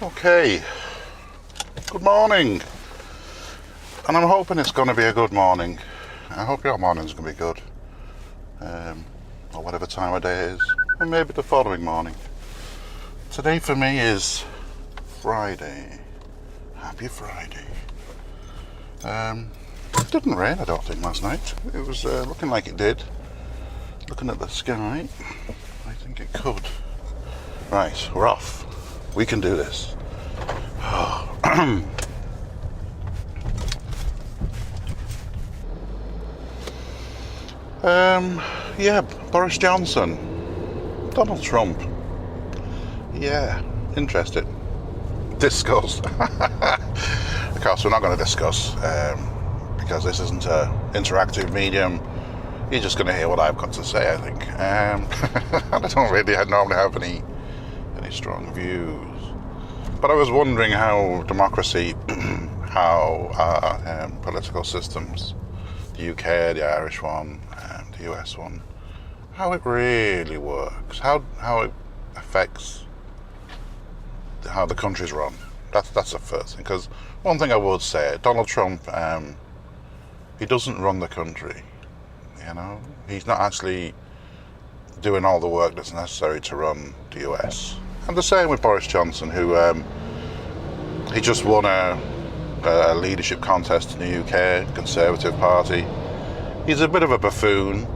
Okay, good morning, and I'm hoping it's going to be a good morning. I hope your morning's going to be good, or whatever time of day it is, and maybe the following morning. Today for me is Friday. Happy Friday. It didn't rain, I don't think, last night. It was looking like it did. Looking at the sky, I think it could. Right, we're off. We can do this. Yeah, Boris Johnson, Donald Trump. Yeah, interesting. Discuss. Of course, we're not going to discuss because this isn't an interactive medium. You're just going to hear what I've got to say, I think. I don't really normally have any strong views. But I was wondering how democracy, how our political systems, the UK, the Irish one, the US one, how it really works, how it affects how the country's run. That's the first thing. Because one thing I would say, Donald Trump, he doesn't run the country. You know, he's not actually doing all the work that's necessary to run the US. And the same with Boris Johnson, who he just won a leadership contest in the UK, Conservative Party. He's a bit of a buffoon,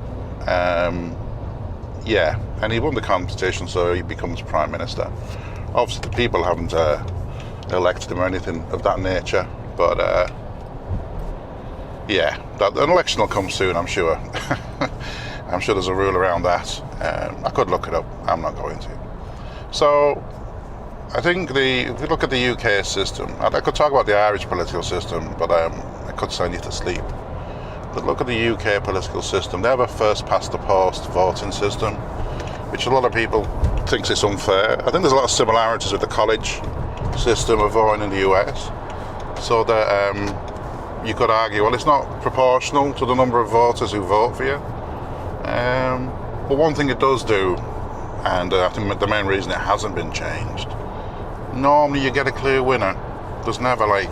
yeah, and he won the competition, so he becomes Prime Minister. Obviously, the people haven't elected him or anything of that nature, but yeah, an election will come soon, I'm sure. I'm sure there's a rule around that. I could look it up, I'm not going to. So, I think if you look at the UK system, I could talk about the Irish political system, but I could send you to sleep. But look at the UK political system. They have a first-past-the-post voting system, which a lot of people thinks it's unfair. I think there's a lot of similarities with the college system of voting in the US. So that you could argue, well, it's not proportional to the number of voters who vote for you. But one thing it does do, and I think the main reason it hasn't been changed, normally you get a clear winner. There's never like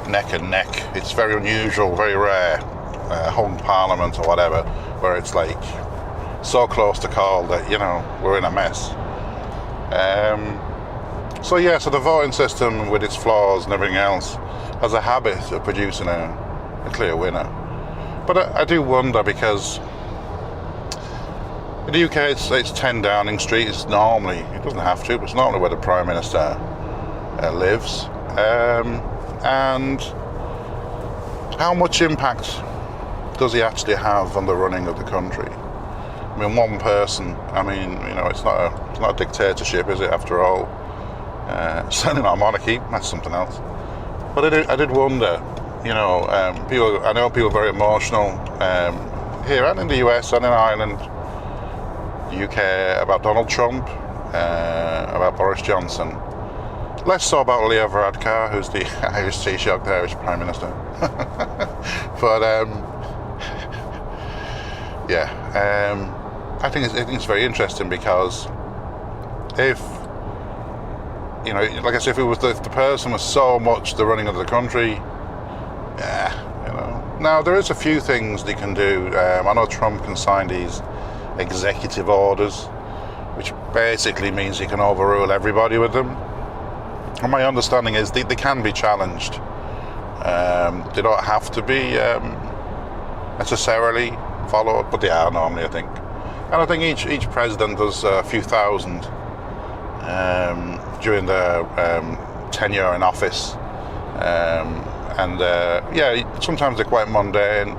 neck and neck. It's very unusual, very rare, hung parliament or whatever, where it's like so close to call that, you know, we're in a mess. So yeah, so the voting system with its flaws and everything else has a habit of producing a clear winner. But I do wonder, because in the UK, it's 10 Downing Street. It's normally, it doesn't have to, but it's normally where the Prime Minister lives. And how much impact does he actually have on the running of the country? I mean, one person, I mean, you know, it's not a dictatorship, is it, after all? Certainly not a monarchy, that's something else. But I did wonder, you know, I know people are very emotional here and in the US and in Ireland, the UK, about Donald Trump, about Boris Johnson. Less so about Leo Varadkar, who's the Irish Taoiseach, the Irish Prime Minister. But yeah, I think it's very interesting, because if, you know, like I said, if the person was so much the running of the country, yeah, you know. Now there is a few things they can do. I know Trump can sign these executive orders, which basically means he can overrule everybody with them. And my understanding is they can be challenged. They don't have to be necessarily followed, but they are normally, I think. And I think each president does a few thousand during their tenure in office. Yeah, sometimes they're quite mundane.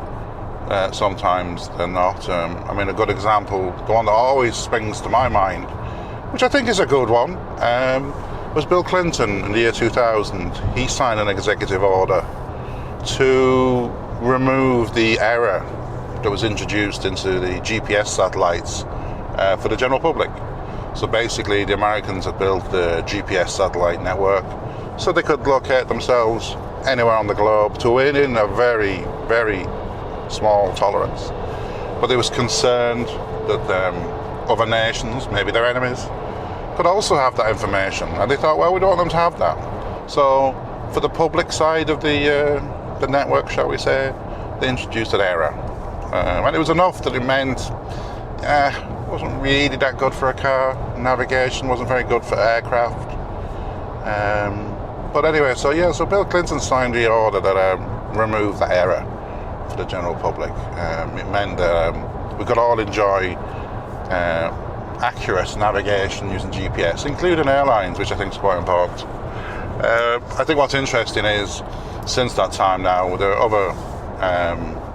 Sometimes they're not. I mean, a good example, the one that always springs to my mind, which I think is a good one, was Bill Clinton in the year 2000. He signed an executive order to remove the error that was introduced into the GPS satellites for the general public. So basically, the Americans had built the GPS satellite network so they could locate themselves anywhere on the globe to within a very, very small tolerance. But they was concerned that other nations, maybe their enemies, could also have that information. And they thought, well, we don't want them to have that. So for the public side of the network, shall we say, they introduced an error. And it was enough that it meant it wasn't really that good for a car. Navigation wasn't very good for aircraft. But anyway, so Bill Clinton signed the order that removed that error for the general public. It meant that we could all enjoy accurate navigation using GPS, including airlines, which I think is quite important. I think what's interesting is, since that time now, there are other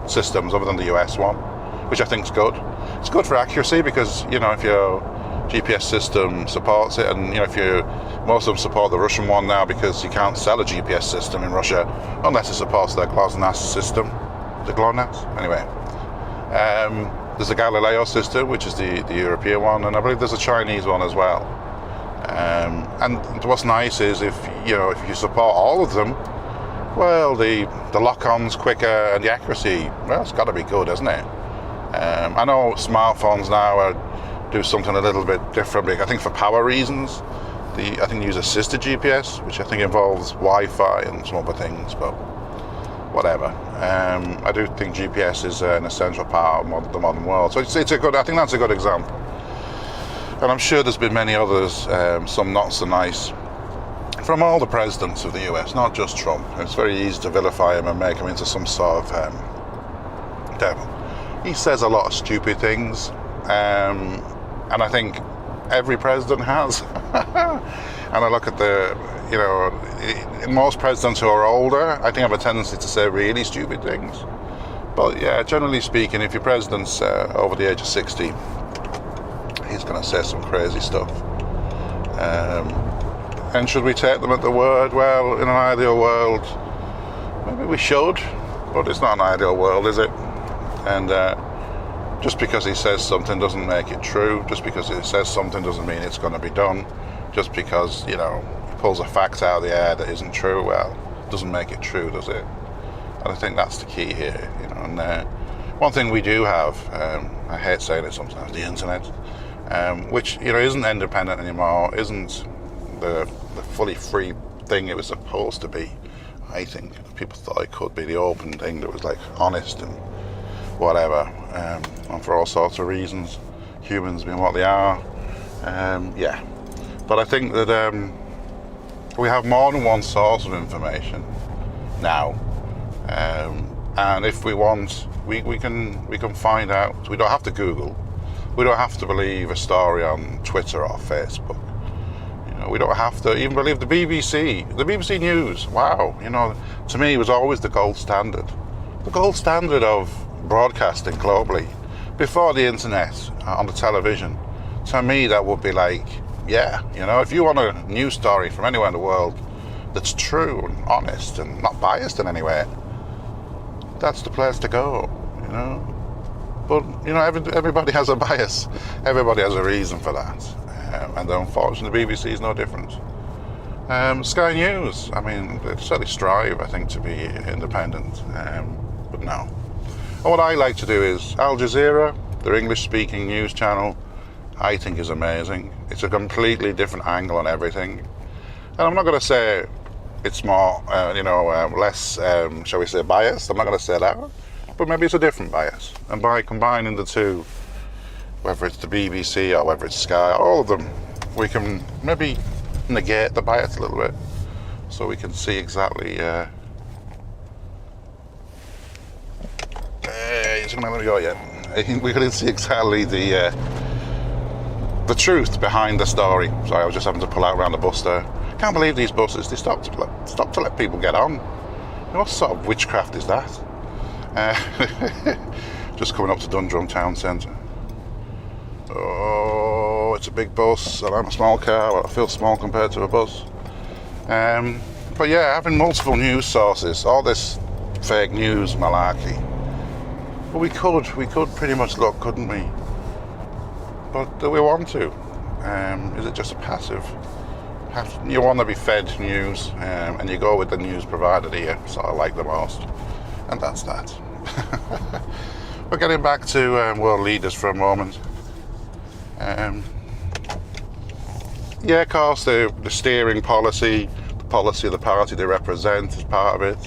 systems other than the US one, which I think is good. It's good for accuracy because, you know, if your GPS system supports it, and, you know, most of them support the Russian one now because you can't sell a GPS system in Russia unless it supports their GLONASS system. The GLONASS? Anyway. There's a Galileo system, which is the European one, and I believe there's a Chinese one as well. And what's nice is if you support all of them, well, the lock-on's quicker and the accuracy, well, it's got to be good, hasn't it? I know smartphones now do something a little bit different. I think for power reasons, I think they use assisted GPS, which I think involves Wi-Fi and some other things, but whatever. I do think GPS is an essential part of the modern world. So it's a good. I think that's a good example. And I'm sure there's been many others, some not so nice, from all the presidents of the US, not just Trump. It's very easy to vilify him and make him into some sort of devil. He says a lot of stupid things, and I think every president has. And I look at most presidents who are older, I think have a tendency to say really stupid things. But yeah, generally speaking, if your president's over the age of 60, he's going to say some crazy stuff. And should we take them at the word? Well, in an ideal world, maybe we should, but it's not an ideal world, is it? And just because he says something doesn't make it true. Just because he says something doesn't mean it's going to be done. Just because, he pulls a fact out of the air that isn't true, well, doesn't make it true, does it? And I think that's the key here, And one thing we do have, I hate saying it sometimes, the internet, which isn't independent anymore, isn't the fully free thing it was supposed to be. I think people thought it could be the open thing that was like honest and whatever, and for all sorts of reasons, humans being what they are. Yeah, but I think that we have more than one source of information now, and if we want, we can find out. We don't have to Google. We don't have to believe a story on Twitter or Facebook. We don't have to even believe the BBC. The BBC News, wow, to me, was always the gold standard. The gold standard of broadcasting globally. Before the internet, on the television, to me, that would be like, yeah, if you want a news story from anywhere in the world that's true and honest and not biased in any way, that's the place to go, But, everybody has a bias. Everybody has a reason for that. And unfortunately, the BBC is no different. Sky News, they certainly strive, I think, to be independent, but no. And what I like to do is Al Jazeera, their English-speaking news channel, I think is amazing. It's a completely different angle on everything. And I'm not going to say it's more, less, shall we say, biased. I'm not going to say that. But maybe it's a different bias. And by combining the two, whether it's the BBC or whether it's Sky, all of them, we can maybe negate the bias a little bit, so we can see exactly. It's not going to go yet. We can see exactly the truth behind the story. Sorry, I was just having to pull out around the bus there. Can't believe these buses. They stop to let people get on. What sort of witchcraft is that? Just coming up to Dundrum Town Centre. Oh, it's a big bus, and I'm a small car. Well, I feel small compared to a bus. But yeah, having multiple news sources, all this fake news malarkey. But we could pretty much look, couldn't we? But do we want to? Is it just a passive? You want to be fed news, and you go with the news provider that you sort of like the most, and that's that. We're getting back to world leaders for a moment. Yeah, of course, the steering policy, the policy of the party they represent is part of it.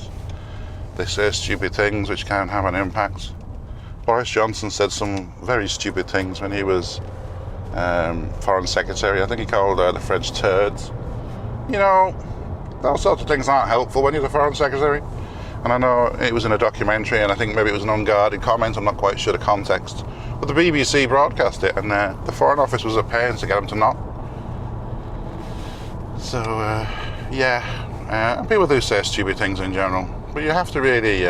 They say stupid things which can have an impact. Boris Johnson said some very stupid things when he was Foreign Secretary. I think he called the French turds. You know, those sorts of things aren't helpful when you're the Foreign Secretary. And I know it was in a documentary, and I think maybe it was an unguarded comment, I'm not quite sure the context. But the BBC broadcast it, and the Foreign Office was at pains to get them to not. So, and people do say stupid things in general, but you have to really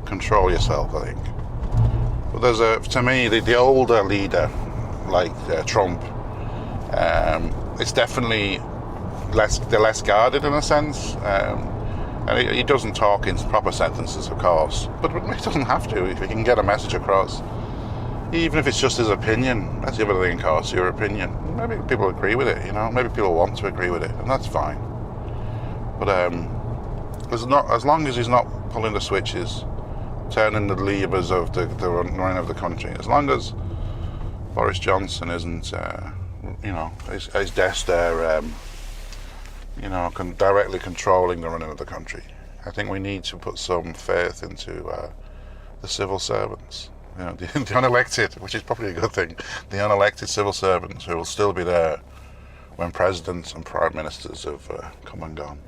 control yourself, I think. But there's to me, the older leader, like Trump, it's definitely they're less guarded in a sense. And he doesn't talk in proper sentences, of course, but he doesn't have to if he can get a message across. Even if it's just his opinion, that's the other thing, of course, your opinion. Maybe people agree with it, you know, maybe people want to agree with it, and that's fine. But as long as he's not pulling the switches, turning the levers of the running of the country, as long as Boris Johnson isn't, his desk there, directly controlling the running of the country, I think we need to put some faith into the civil servants. You know, the unelected, which is probably a good thing, the unelected civil servants who will still be there when presidents and prime ministers have come and gone.